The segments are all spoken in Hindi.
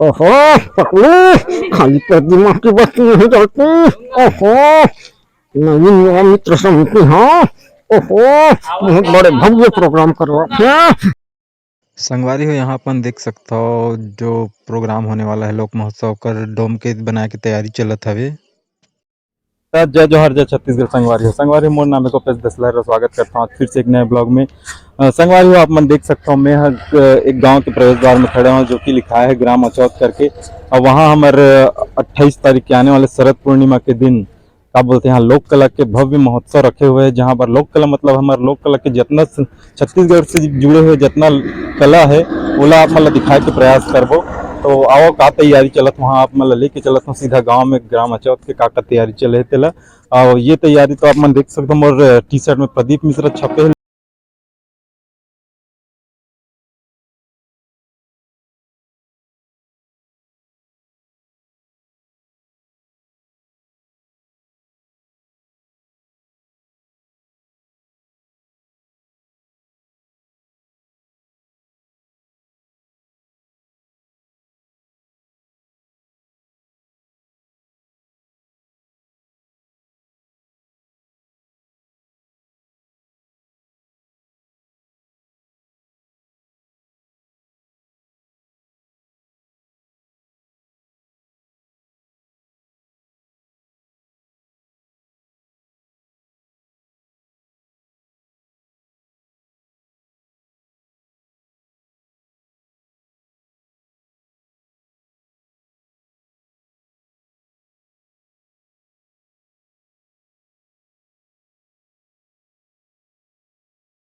ओहो पकड़ू खाली पेट दिमाग की बत्ती नहीं जलती। ओहो नवीन युवा मित्र समिति, हाँ ओहो बहुत बड़े भव्य प्रोग्राम कर रखे हैं। संगवारी हो यहाँ अपन देख सकता हो जो प्रोग्राम होने वाला है लोक महोत्सव कर डोम के बना के तैयारी चलत हवे। जय जोहर जय छत्तीसगढ़ संगवारी मोर नाम को पेश दसलहर स्वागत करता हूँ फिर से एक नए ब्लॉग में। संगवारी हो आप मन देख सकता हूँ मैं एक गांव के प्रवेश द्वार में खड़े हूँ जो कि लिखा है ग्राम अचौत करके। और वहाँ हमारे 28 तारीख के आने वाले शरद पूर्णिमा के दिन क्या बोलते हैं यहाँ लोक कला के भव्य महोत्सव रखे हुए हैं। जहाँ पर लोक कला मतलब हमारे लोक कला के जितना छत्तीसगढ़ से जुड़े हुए जितना कला है ओला आप मतलब दिखाए के प्रयास करबो। तो आओ का तैयारी चलत वहाँ आप मतलब लेके चलत हूँ सीधा गांव में ग्राम अचौत के का तैयारी चले तेला। और ये तैयारी तो आप मन देख सकते हो और टी शर्ट में प्रदीप मिश्रा छपे है।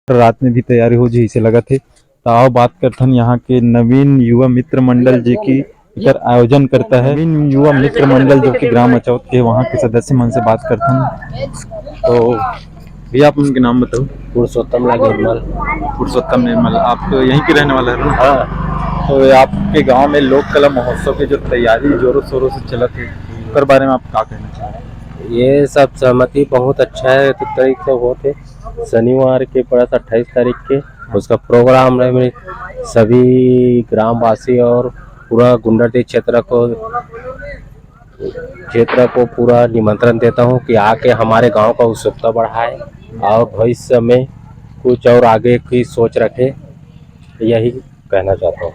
रात में भी तैयारी हो जी से लगा थे। तो आओ बात करथन यहाँ के नवीन युवा मित्र मंडल जी की एकर आयोजन करता है। नवीन युवा मित्र मंडल जो कि ग्राम अचौत के वहाँ के सदस्य मन से बात करथन। तो भैया आप उनके नाम बताओ। पुरुषोत्तम लाल निर्मल। पुरुषोत्तम निर्मल आप यहीं के रहने वाले हैं? हाँ, तो आपके गांव में लोक कला महोत्सव की जो तैयारी जोरों शोरों से चलत है उसके बारे में आप क्या कहना चाह रहे हैं? ये सब सहमति बहुत अच्छा है। तो तारीख से होते शनिवार के पड़ा 28 तारीख के उसका प्रोग्राम है। मैं सभी ग्रामवासी और पूरा गुंडरदेव क्षेत्र को पूरा निमंत्रण देता हूँ कि आके हमारे गांव का उत्सुकता बढ़ाए और भविष्य में कुछ और आगे की सोच रखे, यही कहना चाहता हूँ।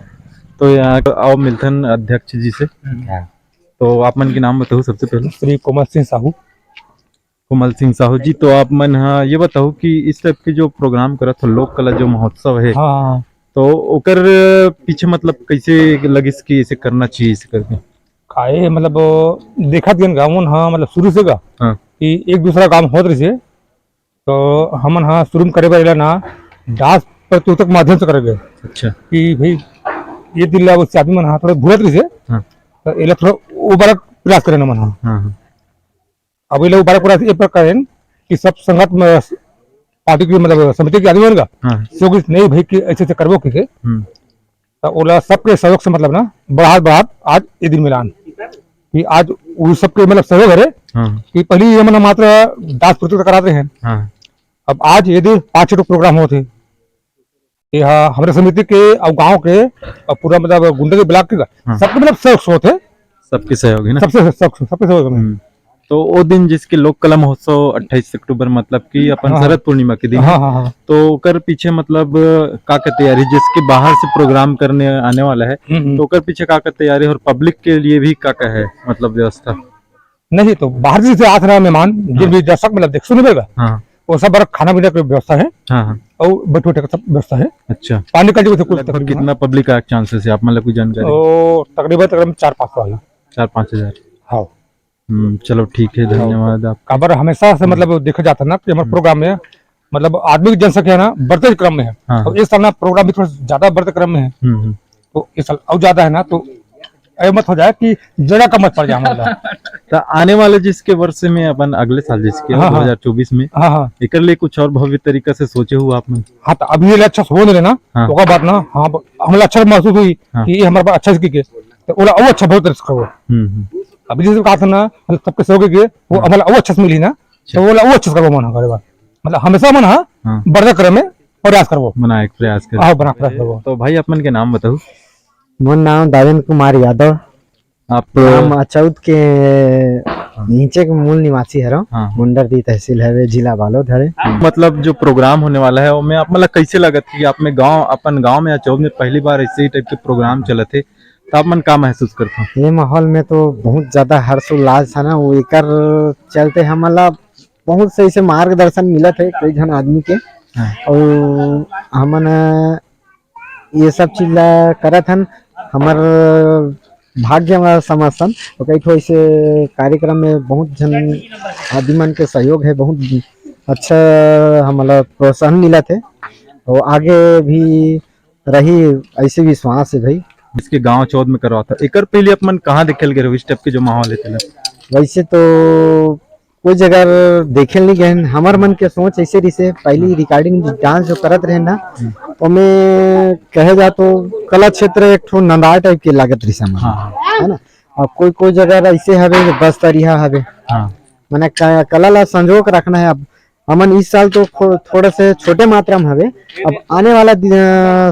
तो यहाँ आओ मिल्थन अध्यक्ष जी से। तो आप मन के नाम बताओ सबसे पहले। श्री कोमल सिंह साहू। कोमल सिंह साहू जी, तो आप मन हाँ ये बताओ कि इस टाइप के जो प्रोग्राम करत हो लोक कला जो महोत्सव है, हाँ, तो ओकर पीछे मतलब कैसे लगिस कि इसे करना चाहिए इसे करके काहे मतलब देखा गन गाँव हाँ मतलब शुरू से का हाँ कि एक दूसरा काम होत रही से तो हमन हाँ शुरू में करे बार ना डांस प्रतियोगिता के माध्यम से करेंगे। अच्छा कि भाई ये दिल उससे आदमी मन हाँ थोड़ा भूलत रही से हाँ तो ये थोड़ा उबारक प्रयास करें मन हाँ। हाँ अब ये उबारक प्रयास ये प्रकार कि सब संगत में पार्टी की मतलब समिति के आदमी का हाँ नहीं भाई कि ऐसे से करबो कि तो ओला सबके सहयोग से मतलब ना बढ़ात आज ये दिन मिलान कि आज वो सबके मतलब सहयोग है हाँ कि पहले ये मतलब मात्र डांस प्रतियोगिता कराते हैं। हाँ अब आज ये दिन 5 प्रोग्राम होते ये हाँ हमारे समिति के और गांव के और पूरा मतलब गुंडे के ब्लॉक के सबके मतलब सहयोग होते सबके सहयोग है ना। सबसे सबके सहयोग में। तो वो दिन जिसके लोक कला महोत्सव 28 अक्टूबर मतलब कि अपन हाँ, शरद पूर्णिमा के दिन हाँ हाँ हाँ तो ओकर पीछे मतलब का तैयारी जिसके बाहर से प्रोग्राम करने आने वाला है तो ओकर पीछे का तैयारी और पब्लिक के लिए भी का है मतलब व्यवस्था नहीं तो बाहर से आते रहा मेहमान जिन भी दर्शक मतलब देख सुन लेगा हाँ वो सब बड़ा खाना पीने की व्यवस्था है हाँ हाँ और बैठे बैठे का सब व्यवस्था है। अच्छा पानी का जो लगभग कितना पब्लिक का चांसेस है आप मतलब कोई जानकारी? तो तकरीबन 4-5 वाला 4-5 हजार। हाँ चलो ठीक है धन्यवाद आप। खबर हमेशा से मतलब देखा जाता है ना कि हमारे प्रोग्राम में मतलब आदमी की जनसंख्या ना बढ़ते क्रम में है। हाँ। और इस साल ना प्रोग्राम भी थोड़ा ज्यादा बढ़ते क्रम में है तो इस साल और ज्यादा है ना तो मत हो जाए कि जगह कम मत पड़ जाए मतलब। तो आने वाले जिसके वर्ष में अपन अगले साल जिसके हाँ, 2024 में हाँ हाँ एक लिए कुछ और भव्य तरीका से सोचे हुआ आपने? हाँ तो अभी ये अच्छा हो नहीं ना हाँ। तो बात ना हाँ हमें अच्छा महसूस हुई हाँ। कि ये हमारे पास अच्छा की तो वो अच्छा बहुत अच्छा हुआ। अभी जैसे कहा था ना सबके सहयोग के वो हमारा वो अच्छा से मिली ना तो वो अच्छा से करवा मन करेगा मतलब हमेशा मन बढ़िया करे में प्रयास करवो बना एक प्रयास कर। हाँ बना प्रयास करवो। तो भाई अपन के नाम बताओ। मोर नाम दावेंद्र कुमार यादव, आप नाम अचौद के नीचे के मूल निवासी हरो। हाँ। मुंडरदी तहसील है, जिला बालोद है। मतलब जो प्रोग्राम होने वाला है उसमें आप मतलब कैसे लगत कि आप में गांव अपन गांव में अचौद में पहली बार ऐसे ही टाइप के प्रोग्राम चले थे, तो आप मन का महसूस करते हो? ये माहौल में तो बहुत ज्यादा हर्ष उल्लास है ना, वो एकर चलते हमला बहुत सही से मार्गदर्शन मिलत है कई जन आदमी के। हाँ। और हमन ये सब चीज ला करत हन, हमर भाग्य में समर्थन और कई ठो ऐसे कार्यक्रम में बहुत जन आदमी मन के सहयोग है, बहुत अच्छा हमला प्रोत्साहन मिलत है और आगे भी रही ऐसे विश्वास है भाई। इसके गांव चौद में करवाता एकर पहले अपन कहाँ देखे गए रहो इस टाइप के जो माहौल है तेला? वैसे तो कोई जगह देखे नहीं गए, हमार मन के सोच ऐसे रही से पहली रिकॉर्डिंग डांस जो करत रहे ना, तो मैं कहे जा तो कला क्षेत्र एक ठो नंदार टाइप के लागत रही हमार, हाँ। है ना। और कोई जगह ऐसे हवे बस तरिया हवे, हाँ। मैंने कला ला संजो के रखना है। अब हमन इस साल तो थोड़ा से छोटे मात्रा में हवे, अब आने वाला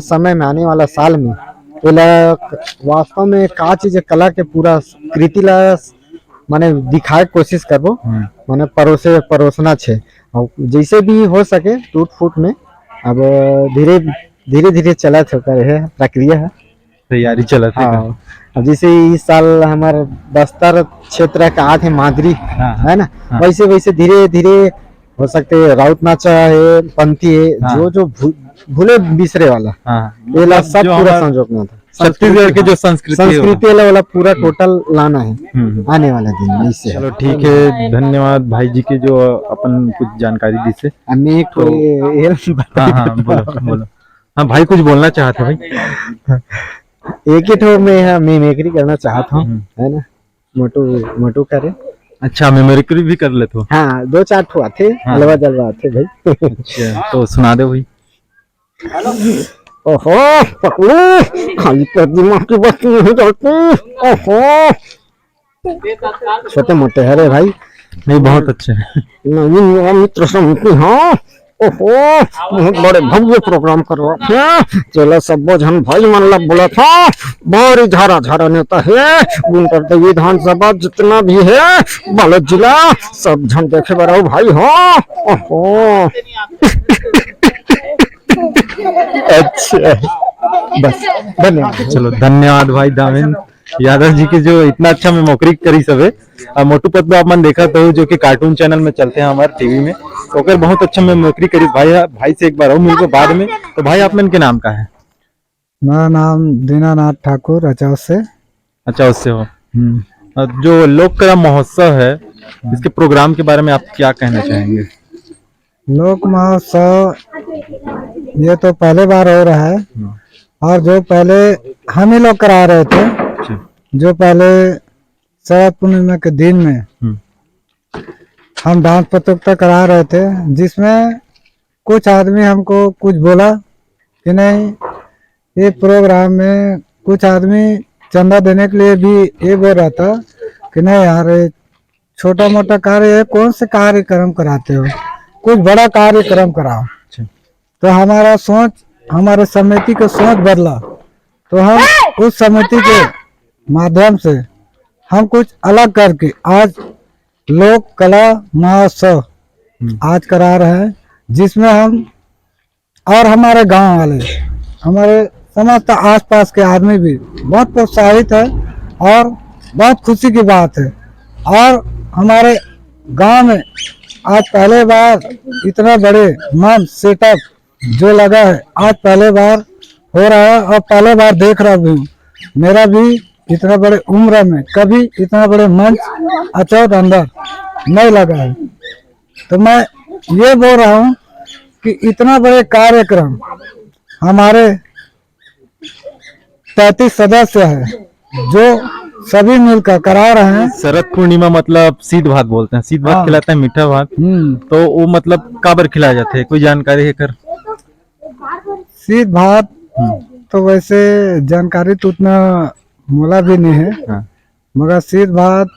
समय में, आने वाला साल में वास्तव में का चीज कला के पूरा कृति ला माने दिखाए कोशिश करबो, माने परोसना छे और जैसे भी हो सके टूट फूट में। अब धीरे चला है प्रक्रिया है, तैयारी चलत है। हाँ। अब जैसे इस साल हमारे बस्तर क्षेत्र का आठ है मादरी, है ना, वैसे धीरे हो सकते राउत नाचा है, पंथी है, जो भूले बिसरे वाला, ये ला सब पूरा संजोगना था। छत्तीसगढ़ के जो संस्कृति वाला पूरा टोटल लाना है आने वाला दिन में इससे। चलो ठीक है, धन्यवाद भाई जी के जो अपन कुछ जानकारी दी से। मैं एक हाँ बोलो। हाँ भाई कुछ बोलना चाहते भाई? एक ही ठो मैं मिमिक्री करना चाहता हूँ, है ना, मोटू करे। अच्छा, मिमिक्री भी कर लेते हो? हाँ, 2-4 ठो आते, हलवा जलवा आते भाई। अच्छा, तो सुना दे भाई। ओहो पकड़ू, खाली प्रतिमा की वस्तु नहीं चलती। ओहो छोटे मोटे हरे भाई, नहीं बहुत अच्छे है। नवीन युवा मित्र समिति, हाँ। ओहो बहुत बड़े भव्य प्रोग्राम करवा थे, चलो सब जन भाई मन ला बोला था, बड़ी झारा नेता है गुंटर विधानसभा जितना भी है बालोद जिला, सब जन देखे बराओ भाई। हाँ ओहो अच्छा बस, धन्यवाद। चलो धन्यवाद भाई दावेंद्र यादव जी की जो इतना अच्छा मिमिक्री करी सबे। मोटू पतलू आप मन देखा तो जो कि कार्टून चैनल में चलते हैं हमारे टीवी में, ओकर बहुत अच्छा मिमिक्री करी भाई से एक बार और मिलकर बाद में। तो भाई आप मन के नाम का है? मेरा नाम दीनानाथ ठाकुर, अचाव से। अच्छा, उससे हो। जो लोक कला महोत्सव है इसके प्रोग्राम के बारे में आप क्या कहना चाहेंगे? लोक महोत्सव ये तो पहले बार हो रहा है, और जो पहले हम ही लोग करा रहे थे, जो पहले शरद पूर्णिमा के दिन में हम डांस प्रतियोगिता करा रहे थे, जिसमें कुछ आदमी हमको कुछ बोला कि नहीं, ये प्रोग्राम में कुछ आदमी चंदा देने के लिए भी ये बोल रहा था कि नहीं यार, छोटा मोटा कार्य है, कौन से कार्यक्रम कराते हो, कुछ बड़ा कार्यक्रम कराओ। तो हमारा सोच, हमारे समिति का सोच बदला, तो हम उस समिति के माध्यम से हम कुछ अलग करके आज लोक कला महोत्सव आज करा रहे हैं, जिसमें हम और हमारे गांव वाले, हमारे समस्त आसपास के आदमी भी बहुत प्रोत्साहित है और बहुत खुशी की बात है। और हमारे गांव में आज पहले बार इतना बड़े मंच सेटअप जो लगा है, आज पहले बार हो रहा है और पहले बार देख रहा भी हूँ। मेरा भी इतना बड़े उम्र में कभी इतना बड़े मंच अचौद अंदर नहीं लगा है। तो मैं ये बोल रहा हूँ कि इतना बड़े कार्यक्रम हमारे 33 सदस्य है जो सभी मिलकर करा रहे हैं। शरद पूर्णिमा मतलब सीध भात बोलते हैं, सीध भात खिलाते हैं, मीठा भात। तो वो मतलब काबर खिलाया जाते है, कोई जानकारी है कर? सीध भात तो वैसे जानकारी तो उतना मोला भी नहीं है, मगर सीध भात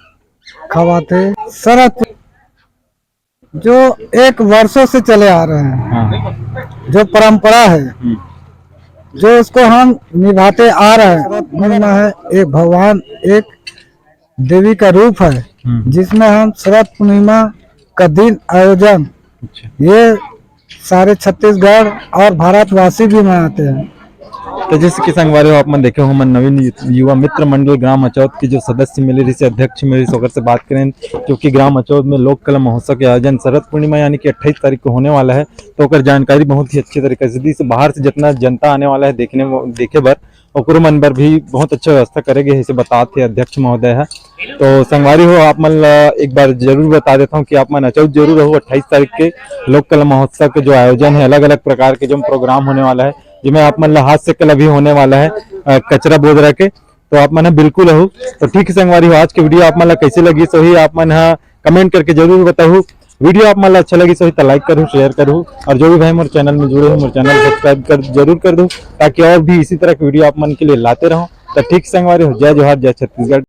खवाते शरद जो एक वर्षों से चले आ रहे हैं, जो परंपरा है, जो उसको हम निभाते आ रहे हैं। पूर्णिमा है, एक भगवान, एक देवी का रूप है, जिसमें हम शरद पूर्णिमा का दिन आयोजन ये सारे छत्तीसगढ़ और भारतवासी भी मनाते हैं। तो जैसे कि संगवारी हो आप मन देखे हो, मन नवीन युवा मित्र मंडल ग्राम अचौत के जो सदस्य मिले रही से अध्यक्ष मिले रही ओकर से बात करें, क्योंकि ग्राम अचौत में लोक कला महोत्सव के आयोजन शरद पूर्णिमा यानी कि 28 तारीख को होने वाला है। तो ओकर जानकारी बहुत ही अच्छी तरीके से दी से बाहर से जितना जनता आने वाला है देखे बर ओकरो मन बर भी बहुत अच्छा व्यवस्था करेंगे, इसे बताते अध्यक्ष महोदय है। तो संगवारी हो आप मन एक बार जरूर बता देता हूँ कि आप मन अचौत जरूर हो 28 तारीख के लोक कला महोत्सव के जो आयोजन है, अलग अलग प्रकार के जो प्रोग्राम होने वाला है, जिसमें आप मन हाथ से कला भी होने वाला है कचरा बोध रह के, तो आप मन बिल्कुल हो। तो ठीक है संगवारी हो, आज के वीडियो आप मन कैसे लगी सही आप मन कमेंट करके जरूर बताओ। वीडियो आप मन अच्छा लगी सही तो लाइक करूँ, शेयर करूँ, और जो भी भाई मेरे चैनल में जुड़े हो मेरे चैनल सब्सक्राइब जरूर कर दो, ताकि और भी इसी तरह की वीडियो आप मन के लिए लाते रहो। तो ठीक संगवारी हो, जय जोहार, जय छत्तीसगढ़।